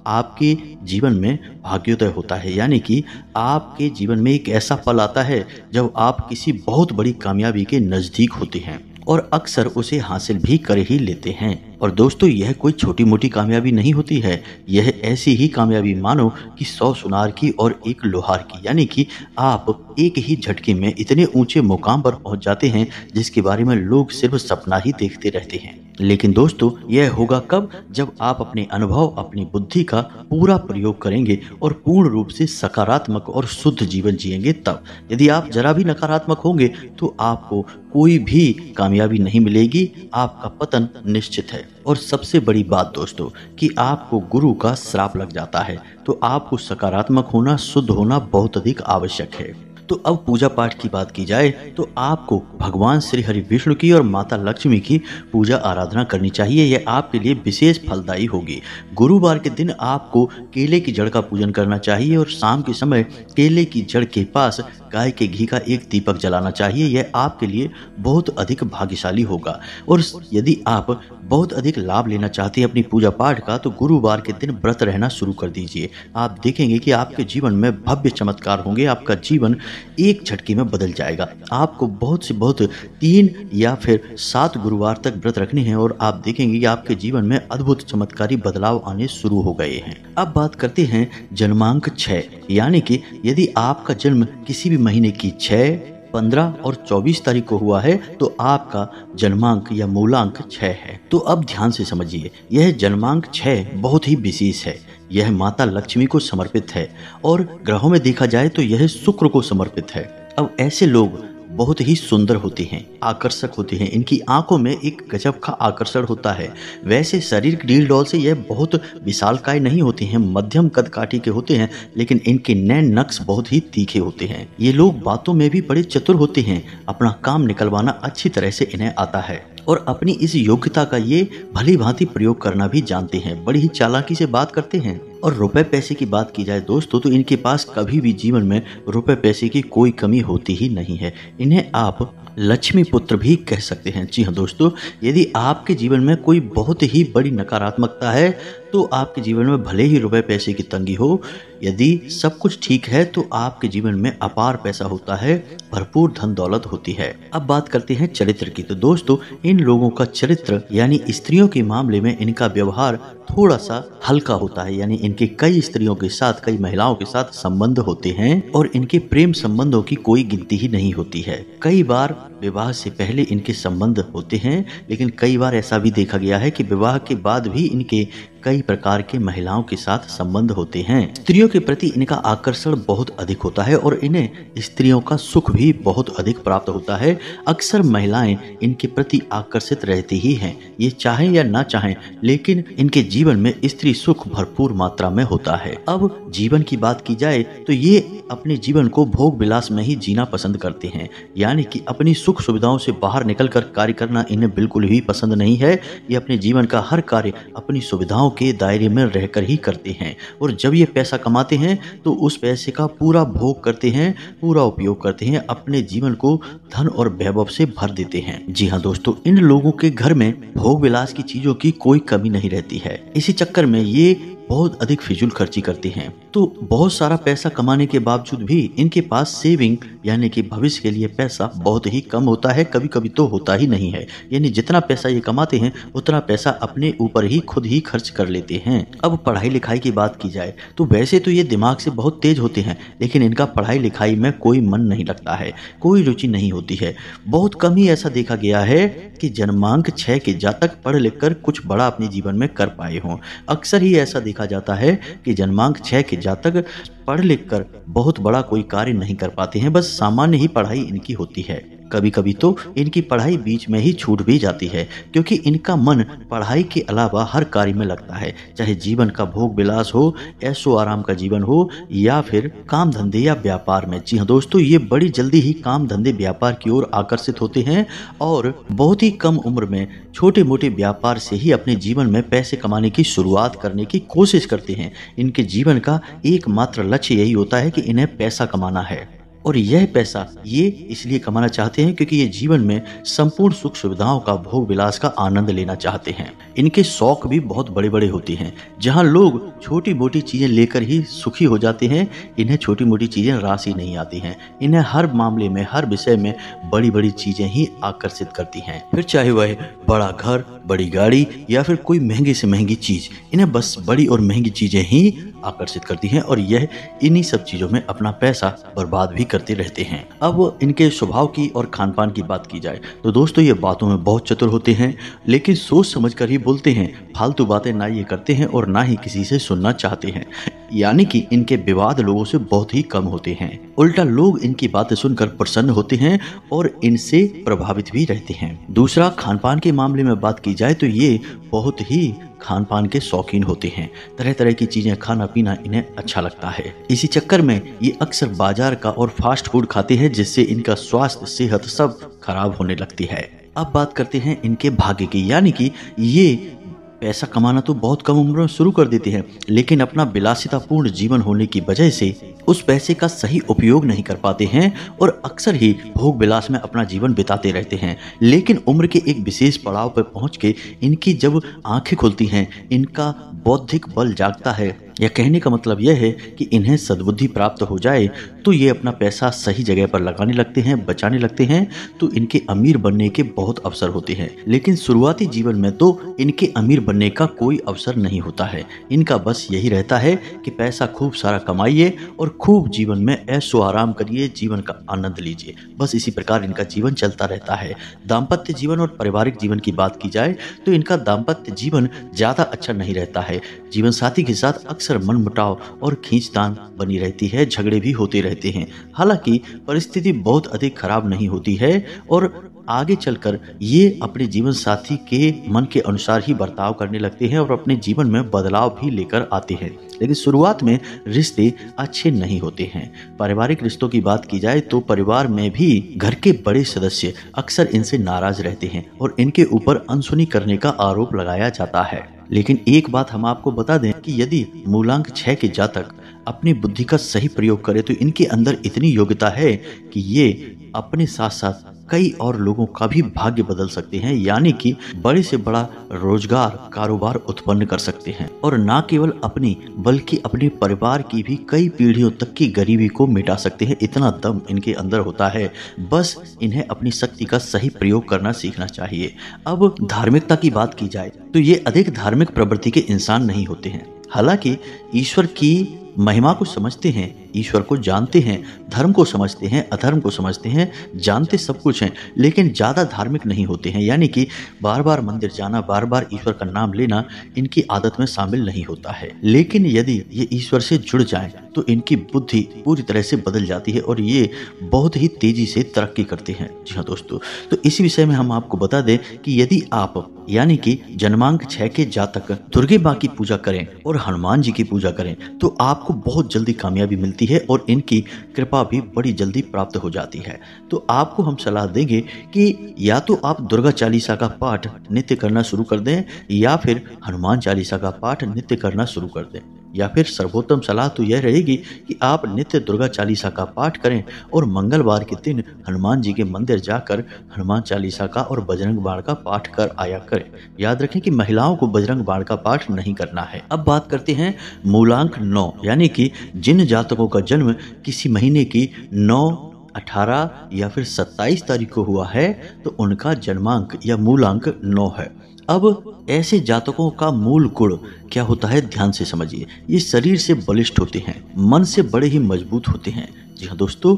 आपके जीवन में भाग्योदय होता है, यानी कि आपके जीवन में एक ऐसा पल आता है जब आप किसी बहुत बड़ी कामयाबी के नजदीक होते हैं और अक्सर उसे हासिल भी कर ही लेते हैं। और दोस्तों, यह कोई छोटी मोटी कामयाबी नहीं होती है, यह ऐसी ही कामयाबी मानो कि 100 सुनार की और एक लोहार की, यानी कि आप एक ही झटके में इतने ऊंचे मुकाम पर पहुंच जाते हैं जिसके बारे में लोग सिर्फ सपना ही देखते रहते हैं। लेकिन दोस्तों, यह होगा कब? जब आप अपने अनुभव, अपनी बुद्धि का पूरा प्रयोग करेंगे और पूर्ण रूप से सकारात्मक और शुद्ध जीवन जिएंगे तब। यदि आप जरा भी नकारात्मक होंगे तो आपको कोई भी कामयाबी नहीं मिलेगी, आपका पतन निश्चित है। और सबसे बड़ी बात दोस्तों, कि आपको गुरु का श्राप लग जाता है, तो आपको सकारात्मक होना, शुद्ध होना बहुत अधिक आवश्यक है। तो अब पूजा पाठ की बात की जाए तो आपको भगवान श्री हरि विष्णु की और माता लक्ष्मी की पूजा आराधना करनी चाहिए। यह आपके लिए विशेष फलदायी होगी। गुरुवार के दिन आपको केले की जड़ का पूजन करना चाहिए और शाम के समय केले की जड़ के पास गाय के घी का एक दीपक जलाना चाहिए। यह आपके लिए बहुत अधिक भाग्यशाली होगा। और यदि आप बहुत अधिक लाभ लेना चाहते हैं अपनी पूजा पाठ का, तो गुरुवार के दिन व्रत रहना शुरू कर दीजिए। आप देखेंगे कि आपके जीवन में भव्य चमत्कार होंगे। आपका जीवन एक झटके में बदल जाएगा। आपको बहुत से बहुत 3 या फिर 7 गुरुवार तक व्रत रखने हैं और आप देखेंगे कि आपके जीवन में अद्भुत चमत्कारी बदलाव आने शुरू हो गए हैं। अब बात करते हैं जन्मांक 6, यानी कि यदि आपका जन्म किसी भी महीने की 6, 15 और 24 तारीख को हुआ है तो आपका जन्मांक या मूलांक 6 है। तो अब ध्यान से समझिए, यह जन्मांक 6 बहुत ही विशेष है। यह माता लक्ष्मी को समर्पित है और ग्रहों में देखा जाए तो यह शुक्र को समर्पित है। अब ऐसे लोग बहुत ही सुंदर होते हैं, आकर्षक होते हैं। इनकी आंखों में एक गजब का आकर्षण होता है। वैसे शरीर की डील डॉल से यह बहुत विशालकाय नहीं होते हैं, मध्यम कद काठी के होते हैं, लेकिन इनके नैन नक्श बहुत ही तीखे होते हैं। ये लोग बातों में भी बड़े चतुर होते हैं। अपना काम निकलवाना अच्छी तरह से इन्हें आता है और अपनी इस योग्यता का ये भली भांति प्रयोग करना भी जानते हैं। बड़ी ही चालाकी से बात करते हैं। और रुपए पैसे की बात की जाए दोस्तों, तो इनके पास कभी भी जीवन में रुपए पैसे की कोई कमी होती ही नहीं है। इन्हें आप लक्ष्मी पुत्र भी कह सकते हैं। जी हाँ दोस्तों, यदि आपके जीवन में कोई बहुत ही बड़ी नकारात्मकता है तो आपके जीवन में भले ही रुपए पैसे की तंगी हो, यदि सब कुछ ठीक है तो आपके जीवन में अपार पैसा होता है, भरपूर धन दौलत होती है। अब बात करते हैं चरित्र की। तो दोस्तों, इन लोगों का चरित्र यानी स्त्रियों के मामले में इनका व्यवहार थोड़ा सा हल्का होता है, यानी इनके कई स्त्रियों के साथ, कई महिलाओं के साथ संबंध होते हैं और इनके प्रेम संबंधों की कोई गिनती ही नहीं होती है। कई बार विवाह से पहले इनके संबंध होते हैं, लेकिन कई बार ऐसा भी देखा गया है कि विवाह के बाद भी इनके कई प्रकार के महिलाओं के साथ संबंध होते हैं। स्त्रियों के प्रति इनका आकर्षण बहुत अधिक होता है और इन्हें स्त्रियों का सुख भी बहुत अधिक प्राप्त होता है। अक्सर महिलाएं इनके प्रति आकर्षित रहती ही हैं, ये चाहें या ना चाहें, लेकिन इनके जीवन में स्त्री सुख भरपूर मात्रा में होता है। अब जीवन की बात की जाए तो ये अपने जीवन को भोग विलास में ही जीना पसंद करते हैं, यानी कि अपनी सुख सुविधाओं से बाहर निकलकर कार्य करना इन्हें बिल्कुल भी पसंद नहीं है। ये अपने जीवन का हर कार्य अपनी सुविधाओं के दायरे में रहकर ही करते हैं और जब ये पैसा कमाते हैं तो उस पैसे का पूरा भोग करते हैं, पूरा उपयोग करते हैं, अपने जीवन को धन और वैभव से भर देते हैं। जी हाँ दोस्तों, इन लोगों के घर में भोग विलास की चीजों की कोई कमी नहीं रहती है। इसी चक्कर में ये बहुत अधिक फिजूल खर्ची करते हैं। तो बहुत सारा पैसा कमाने के बावजूद भी इनके पास सेविंग यानी कि भविष्य के लिए पैसा बहुत ही कम होता है, कभी कभी तो होता ही नहीं है। यानी जितना पैसा ये कमाते हैं उतना पैसा अपने ऊपर ही खुद ही खर्च कर लेते हैं। अब पढ़ाई लिखाई की बात की जाए तो वैसे तो ये दिमाग से बहुत तेज होते हैं, लेकिन इनका पढ़ाई लिखाई में कोई मन नहीं लगता है, कोई रुचि नहीं होती है। बहुत कम ही ऐसा देखा गया है कि जन्मांक 6 के जातक पढ़ लिख कर कुछ बड़ा अपने जीवन में कर पाए हों। अक्सर ही ऐसा देखा जाता है कि जन्मांक 6 के जातक पढ़ लिख कर बहुत बड़ा कोई कार्य नहीं कर पाते हैं, बस सामान्य ही पढ़ाई इनकी होती है। कभी कभी तो इनकी पढ़ाई बीच में ही छूट भी जाती है, क्योंकि इनका मन पढ़ाई के अलावा हर कार्य में लगता है, चाहे जीवन का भोग विलास हो, ऐशो आराम का जीवन हो या फिर काम धंधे या व्यापार में। जी हाँ दोस्तों, ये बड़ी जल्दी ही काम धंधे व्यापार की ओर आकर्षित होते हैं और बहुत ही कम उम्र में छोटे मोटे व्यापार से ही अपने जीवन में पैसे कमाने की शुरुआत करने की कोशिश करते हैं। इनके जीवन का एकमात्र लक्ष्य यही होता है कि इन्हें पैसा कमाना है, और यह पैसा ये इसलिए कमाना चाहते हैं क्योंकि ये जीवन में संपूर्ण सुख सुविधाओं का भोग विलास का आनंद लेना चाहते हैं। इनके शौक भी बहुत बड़े बड़े होते हैं। जहां लोग छोटी मोटी चीजें लेकर ही सुखी हो जाते हैं, इन्हें छोटी मोटी चीजें रास ही नहीं आती हैं। इन्हें हर मामले में, हर विषय में बड़ी बड़ी चीजें ही आकर्षित करती हैं। फिर चाहे वह बड़ा घर, बड़ी गाड़ी या फिर कोई महंगी से महंगी चीज, इन्हें बस बड़ी और महंगी चीजें ही आकर्षित करती हैं और यह इन्हीं सब चीजों में अपना पैसा बर्बाद भी करते रहते हैं। अब इनके स्वभाव की और खान पान की बात की जाए तो दोस्तों, ये बातों में बहुत चतुर होते हैं, लेकिन सोच समझ कर ही बोलते हैं। फालतू बातें ना ये करते हैं और ना ही किसी से सुनना चाहते हैं। यानी कि इनके विवाद लोगों से बहुत ही कम होते हैं। उल्टा लोग इनकी बातें सुनकर प्रसन्न होते हैं और इनसे प्रभावित भी रहते हैं। दूसरा, खान पान के मामले में बात की जाए तो ये बहुत ही खान पान के शौकीन होते हैं। तरह तरह की चीजें खाना पीना इन्हें अच्छा लगता है। इसी चक्कर में ये अक्सर बाजार का और फास्ट फूड खाते हैं, जिससे इनका स्वास्थ्य, सेहत सब खराब होने लगती है। अब बात करते हैं इनके भाग्य की, यानी कि ये पैसा कमाना तो बहुत कम उम्र में शुरू कर देते हैं, लेकिन अपना विलासितापूर्ण जीवन होने की वजह से उस पैसे का सही उपयोग नहीं कर पाते हैं और अक्सर ही भोग विलास में अपना जीवन बिताते रहते हैं। लेकिन उम्र के एक विशेष पड़ाव पर पहुंच के इनकी जब आंखें खुलती हैं, इनका बौद्धिक बल जागता है, या कहने का मतलब यह है कि इन्हें सद्बुद्धि प्राप्त हो जाए तो ये अपना पैसा सही जगह पर लगाने लगते हैं, बचाने लगते हैं, तो इनके अमीर बनने के बहुत अवसर होते हैं। लेकिन शुरुआती जीवन में तो इनके अमीर बनने का कोई अवसर नहीं होता है। इनका बस यही रहता है कि पैसा खूब सारा कमाइए और खूब जीवन में ऐशो आराम करिए, जीवन का आनंद लीजिए। बस इसी प्रकार इनका जीवन चलता रहता है। दाम्पत्य जीवन और पारिवारिक जीवन की बात की जाए तो इनका दाम्पत्य जीवन ज्यादा अच्छा नहीं रहता है। जीवन साथी के साथ अक्सर मनमुटाव और खींचतान बनी रहती है, झगड़े भी होते रहते हैं। हालांकि परिस्थिति बहुत अधिक खराब नहीं होती है और आगे चलकर ये अपने जीवन साथी के मन के अनुसार ही बर्ताव करने लगते हैं और अपने जीवन में बदलाव भी लेकर आते हैं। लेकिन शुरुआत में रिश्ते अच्छे नहीं होते हैं। पारिवारिक रिश्तों की बात की जाए तो परिवार में भी घर के बड़े सदस्य अक्सर इनसे नाराज रहते हैं और इनके ऊपर अनसुनी करने का आरोप लगाया जाता है। लेकिन एक बात हम आपको बता दें कि यदि मूलांक 6 के जातक अपनी बुद्धि का सही प्रयोग करें तो इनके अंदर इतनी योग्यता है कि ये अपने साथ साथ कई और लोगों का भी भाग्य बदल सकते हैं, यानी कि बड़े से बड़ा रोजगार, कारोबार उत्पन्न कर सकते हैं और ना केवल अपनी बल्कि अपने परिवार की भी कई पीढ़ियों तक की गरीबी को मिटा सकते हैं। इतना दम इनके अंदर होता है, बस इन्हें अपनी शक्ति का सही प्रयोग करना सीखना चाहिए। अब धार्मिकता की बात की जाए तो ये अधिक धार्मिक प्रवृत्ति के इंसान नहीं होते हैं। हालांकि ईश्वर की महिमा को समझते हैं, ईश्वर को जानते हैं, धर्म को समझते हैं, अधर्म को समझते हैं, जानते सब कुछ हैं, लेकिन ज़्यादा धार्मिक नहीं होते हैं। यानी कि बार बार मंदिर जाना, बार बार ईश्वर का नाम लेना इनकी आदत में शामिल नहीं होता है। लेकिन यदि ये ईश्वर से जुड़ जाएं तो इनकी बुद्धि पूरी तरह से बदल जाती है और ये बहुत ही तेजी से तरक्की करते हैं। जी हाँ दोस्तों, तो इसी विषय में हम आपको बता दें कि यदि आप यानी कि जन्मांक 6 के जातक दुर्गे माँ की पूजा करें और हनुमान जी की पूजा करें तो आपको बहुत जल्दी कामयाबी मिलती है और इनकी कृपा भी बड़ी जल्दी प्राप्त हो जाती है। तो आपको हम सलाह देंगे कि या तो आप दुर्गा चालीसा का पाठ नित्य करना शुरू कर दें या फिर हनुमान चालीसा का पाठ नित्य करना शुरू कर दें। या फिर सर्वोत्तम सलाह तो यह रहेगी कि आप नित्य दुर्गा चालीसा का पाठ करें और मंगलवार के दिन हनुमान जी के मंदिर जाकर हनुमान चालीसा का और बजरंग बाण का पाठ कर आया करें। याद रखें कि महिलाओं को बजरंग बाण का पाठ नहीं करना है। अब बात करते हैं मूलांक 9, यानी कि जिन जातकों का जन्म किसी महीने की 9, 18 या फिर 27 तारीख को हुआ है तो उनका जन्मांक या मूलांक 9 है। अब ऐसे जातकों का मूल गुण क्या होता है, ध्यान से समझिए। ये शरीर से बलिष्ठ होते हैं, मन से बड़े ही मजबूत होते हैं। जी हाँ दोस्तों,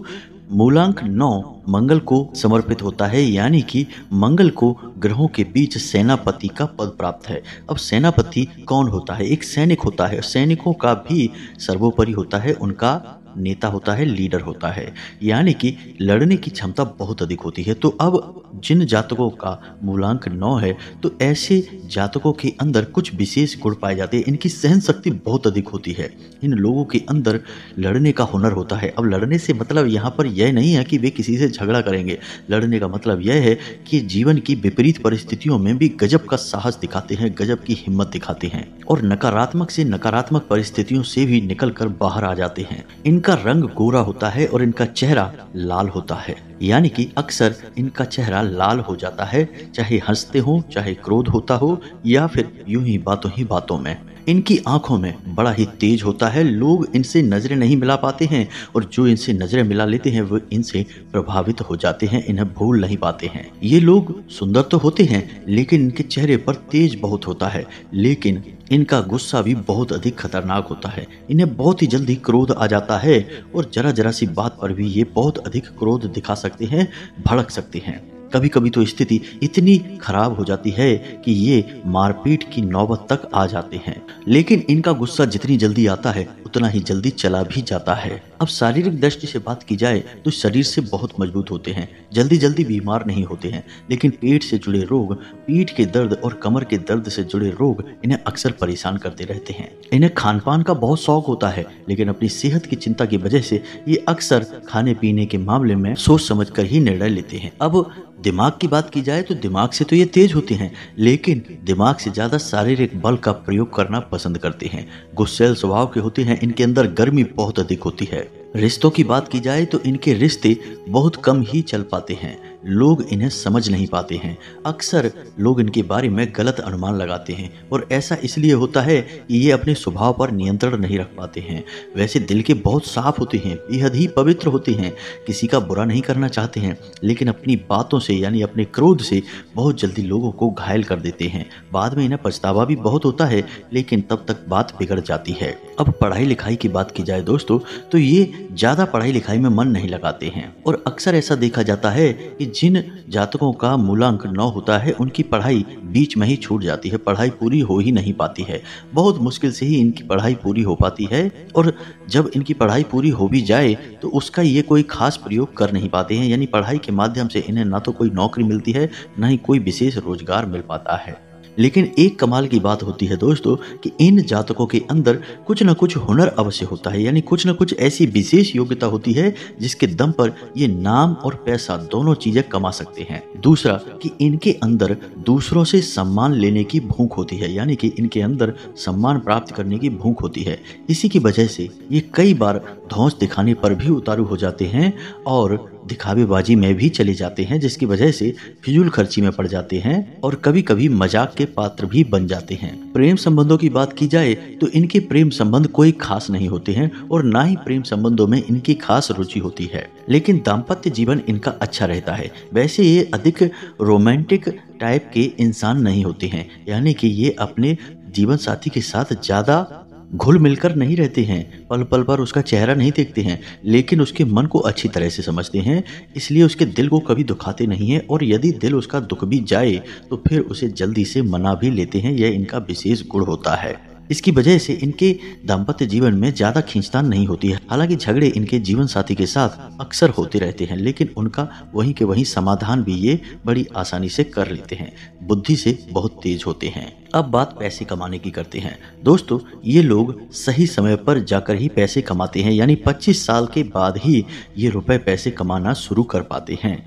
मूलांक 9 मंगल को समर्पित होता है, यानी कि मंगल को ग्रहों के बीच सेनापति का पद प्राप्त है। अब सेनापति कौन होता है? एक सैनिक होता है। सैनिकों का भी सर्वोपरि होता है, उनका नेता होता है, लीडर होता है, यानी कि लड़ने की क्षमता बहुत अधिक होती है। तो अब जिन जातकों का मूलांक 9 है तो ऐसे जातकों के अंदर कुछ विशेष गुण पाए जाते हैं। इनकी सहन शक्ति बहुत अधिक होती है। इन लोगों के अंदर लड़ने का हुनर होता है। अब लड़ने से मतलब यहाँ पर यह नहीं है कि वे किसी से झगड़ा करेंगे। लड़ने का मतलब यह है कि जीवन की विपरीत परिस्थितियों में भी गजब का साहस दिखाते हैं, गजब की हिम्मत दिखाते हैं और नकारात्मक से नकारात्मक परिस्थितियों से भी निकलकर बाहर आ जाते हैं। इनका रंग गोरा होता है और इनका चेहरा लाल होता है, यानी कि अक्सर इनका चेहरा लाल हो जाता है, चाहे हंसते हो, चाहे क्रोध होता हो या फिर यूं ही बातों में। इनकी आंखों में बड़ा ही तेज होता है। लोग इनसे नजरें नहीं मिला पाते हैं और जो इनसे नजरें मिला लेते हैं वो इनसे प्रभावित हो जाते हैं, इन्हें भूल नहीं पाते हैं। ये लोग सुंदर तो होते हैं लेकिन इनके चेहरे पर तेज बहुत होता है, लेकिन इनका गुस्सा भी बहुत अधिक खतरनाक होता है। इन्हें बहुत ही जल्दी क्रोध आ जाता है और जरा जरा सी बात पर भी ये बहुत अधिक क्रोध दिखा सकते हैं, भड़क सकते हैं। कभी कभी तो स्थिति इतनी खराब हो जाती है कि ये मारपीट की नौबत तक आ जाते हैं। लेकिन इनका गुस्सा जितनी जल्दी आता है उतना ही जल्दी चला भी जाता है। अब शारीरिक दृष्टि से बात की जाए तो शरीर से बहुत मजबूत होते हैं, जल्दी जल्दी बीमार नहीं होते हैं, लेकिन पेट से जुड़े रोग, पीठ के दर्द और कमर के दर्द से जुड़े रोग इन्हें अक्सर परेशान करते रहते हैं। इन्हें खान पान का बहुत शौक होता है, लेकिन अपनी सेहत की चिंता की वजह से ये अक्सर खाने पीने के मामले में सोच समझ कर ही निर्णय लेते हैं। अब दिमाग की बात की जाए तो दिमाग से तो ये तेज होते हैं, लेकिन दिमाग से ज्यादा शारीरिक बल का प्रयोग करना पसंद करते हैं। गुस्सैल स्वभाव के होते हैं, इनके अंदर गर्मी बहुत अधिक होती है। रिश्तों की बात की जाए तो इनके रिश्ते बहुत कम ही चल पाते हैं, लोग इन्हें समझ नहीं पाते हैं। अक्सर लोग इनके बारे में गलत अनुमान लगाते हैं और ऐसा इसलिए होता है कि ये अपने स्वभाव पर नियंत्रण नहीं रख पाते हैं। वैसे दिल के बहुत साफ होते हैं, बेहद ही पवित्र होते हैं, किसी का बुरा नहीं करना चाहते हैं, लेकिन अपनी बातों से यानी अपने क्रोध से बहुत जल्दी लोगों को घायल कर देते हैं। बाद में इन्हें पछतावा भी बहुत होता है, लेकिन तब तक बात बिगड़ जाती है। अब पढ़ाई लिखाई की बात की जाए दोस्तों तो ये ज्यादा पढ़ाई लिखाई में मन नहीं लगाते हैं और अक्सर ऐसा देखा जाता है कि जिन जातकों का मूलांक 9 होता है उनकी पढ़ाई बीच में ही छूट जाती है, पढ़ाई पूरी हो ही नहीं पाती है। बहुत मुश्किल से ही इनकी पढ़ाई पूरी हो पाती है और जब इनकी पढ़ाई पूरी हो भी जाए तो उसका ये कोई खास प्रयोग कर नहीं पाते हैं, यानी पढ़ाई के माध्यम से इन्हें ना तो कोई नौकरी मिलती है ना ही कोई विशेष रोजगार मिल पाता है। लेकिन एक कमाल की बात होती है दोस्तों कि इन जातकों के अंदर कुछ न कुछ हुनर अवश्य होता है, यानी कुछ न कुछ ऐसी विशेष योग्यता होती है जिसके दम पर ये नाम और पैसा दोनों चीजें कमा सकते हैं। दूसरा कि इनके अंदर दूसरों से सम्मान लेने की भूख होती है, यानी कि इनके अंदर सम्मान प्राप्त करने की भूख होती है। इसी की वजह से ये कई बार धौंस दिखाने पर भी उतारू हो जाते हैं और दिखावेबाजी में भी चले जाते हैं, जिसकी वजह से फिजूल खर्ची में पड़ जाते हैं और कभी कभी मजाक के पात्र भी बन जाते हैं। प्रेम संबंधों की बात की जाए तो इनके प्रेम संबंध कोई खास नहीं होते हैं और ना ही प्रेम संबंधों में इनकी खास रुचि होती है, लेकिन दाम्पत्य जीवन इनका अच्छा रहता है। वैसे ये अधिक रोमांटिक टाइप के इंसान नहीं होते हैं, यानी कि ये अपने जीवन साथी के साथ ज्यादा घुल मिलकर नहीं रहते हैं, पल पल पर उसका चेहरा नहीं देखते हैं, लेकिन उसके मन को अच्छी तरह से समझते हैं, इसलिए उसके दिल को कभी दुखाते नहीं हैं और यदि दिल उसका दुख भी जाए तो फिर उसे जल्दी से मना भी लेते हैं। यह इनका विशेष गुण होता है। इसकी वजह से इनके दाम्पत्य जीवन में ज्यादा खींचतान नहीं होती है। हालांकि झगड़े इनके जीवन साथी के साथ अक्सर होते रहते हैं, लेकिन उनका वहीं के वहीं समाधान भी ये बड़ी आसानी से कर लेते हैं। बुद्धि से बहुत तेज होते हैं। अब बात पैसे कमाने की करते हैं दोस्तों। ये लोग सही समय पर जाकर ही पैसे कमाते हैं, यानी 25 साल के बाद ही ये रुपए पैसे कमाना शुरू कर पाते हैं।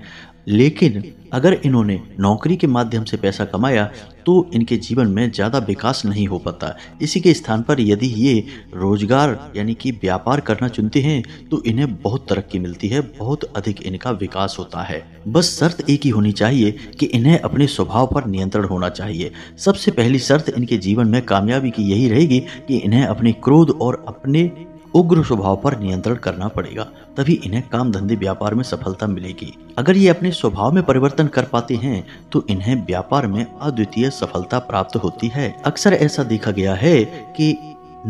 लेकिन अगर इन्होंने नौकरी के माध्यम से पैसा कमाया तो इनके जीवन में ज़्यादा विकास नहीं हो पाता। इसी के स्थान पर यदि ये रोजगार यानी कि व्यापार करना चुनते हैं तो इन्हें बहुत तरक्की मिलती है, बहुत अधिक इनका विकास होता है। बस शर्त एक ही होनी चाहिए कि इन्हें अपने स्वभाव पर नियंत्रण होना चाहिए। सबसे पहली शर्त इनके जीवन में कामयाबी की यही रहेगी कि इन्हें अपने क्रोध और अपने उग्र स्वभाव पर नियंत्रण करना पड़ेगा, तभी इन्हें काम धंधे व्यापार में सफलता मिलेगी। अगर ये अपने स्वभाव में परिवर्तन कर पाते हैं तो इन्हें व्यापार में अद्वितीय सफलता प्राप्त होती है। अक्सर ऐसा देखा गया है कि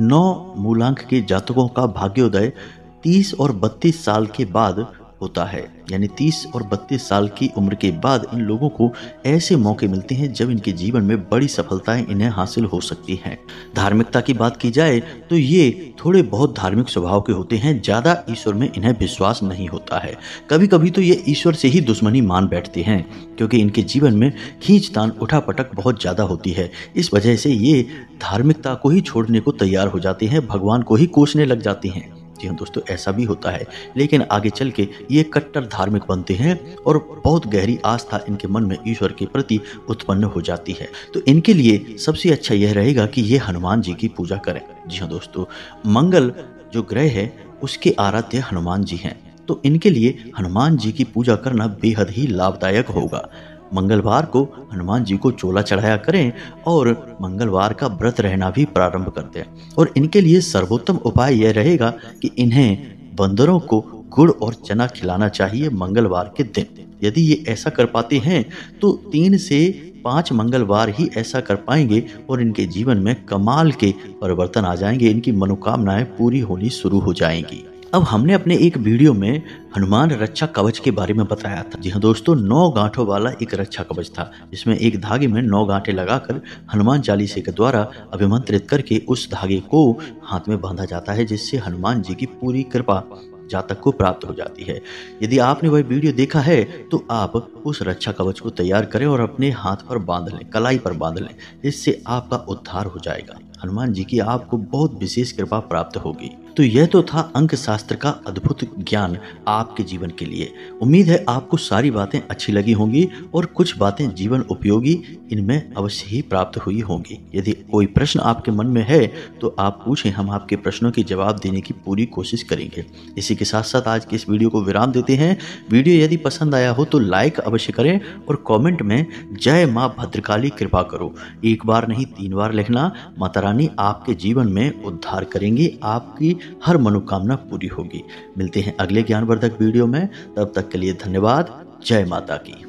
9 मूलांक के जातकों का भाग्योदय 30 और 32 साल के बाद होता है, यानी 30 और 32 साल की उम्र के बाद इन लोगों को ऐसे मौके मिलते हैं जब इनके जीवन में बड़ी सफलताएं इन्हें हासिल हो सकती हैं। धार्मिकता की बात की जाए तो ये थोड़े बहुत धार्मिक स्वभाव के होते हैं, ज़्यादा ईश्वर में इन्हें विश्वास नहीं होता है। कभी कभी तो ये ईश्वर से ही दुश्मनी मान बैठते हैं क्योंकि इनके जीवन में खींचतान उठापटक बहुत ज़्यादा होती है। इस वजह से ये धार्मिकता को ही छोड़ने को तैयार हो जाते हैं, भगवान को ही कोसने लग जाते हैं। जी हाँ दोस्तों, ऐसा भी होता है, लेकिन आगे चल के ये कट्टर धार्मिक बनते हैं और बहुत गहरी आस्था इनके मन में ईश्वर के प्रति उत्पन्न हो जाती है। तो इनके लिए सबसे अच्छा यह रहेगा कि ये हनुमान जी की पूजा करें। जी हाँ दोस्तों, मंगल जो ग्रह है उसके आराध्य हनुमान जी हैं, तो इनके लिए हनुमान जी की पूजा करना बेहद ही लाभदायक होगा। मंगलवार को हनुमान जी को चोला चढ़ाया करें और मंगलवार का व्रत रहना भी प्रारंभ कर दें। और इनके लिए सर्वोत्तम उपाय यह रहेगा कि इन्हें बंदरों को गुड़ और चना खिलाना चाहिए मंगलवार के दिन। यदि ये ऐसा कर पाते हैं तो 3 से 5 मंगलवार ही ऐसा कर पाएंगे और इनके जीवन में कमाल के परिवर्तन आ जाएंगे, इनकी मनोकामनाएं पूरी होनी शुरू हो जाएंगी। अब हमने अपने एक वीडियो में हनुमान रक्षा कवच के बारे में बताया था। जी हाँ दोस्तों, 9 गांठों वाला एक रक्षा कवच था जिसमें एक धागे में 9 गांठें लगाकर हनुमान चालीसे के द्वारा अभिमंत्रित करके उस धागे को हाथ में बांधा जाता है, जिससे हनुमान जी की पूरी कृपा जातक को प्राप्त हो जाती है। यदि आपने वह वीडियो देखा है तो आप उस रक्षा कवच को तैयार करें और अपने हाथ पर बांध लें, कलाई पर बांध लें, इससे आपका उद्धार हो जाएगा। हनुमान जी की आपको बहुत विशेष कृपा प्राप्त होगी। तो यह तो था अंक शास्त्र का अद्भुत ज्ञान आपके जीवन के लिए। उम्मीद है आपको सारी बातें अच्छी लगी होंगी और कुछ बातें जीवन उपयोगी इनमें अवश्य ही प्राप्त हुई होंगी। यदि कोई प्रश्न आपके मन में है तो आप पूछें, हम आपके प्रश्नों के जवाब देने की पूरी कोशिश करेंगे। इसी के साथ साथ आज के इस वीडियो को विराम देते हैं। वीडियो यदि पसंद आया हो तो लाइक अवश्य करें और कमेंट में जय माँ भद्रकाली कृपा करो 1 बार नहीं 3 बार लिखना। माता रानी आपके जीवन में उद्धार करेंगी, आपकी हर मनोकामना पूरी होगी। मिलते हैं अगले ज्ञानवर्धक वीडियो में, तब तक के लिए धन्यवाद। जय माता की।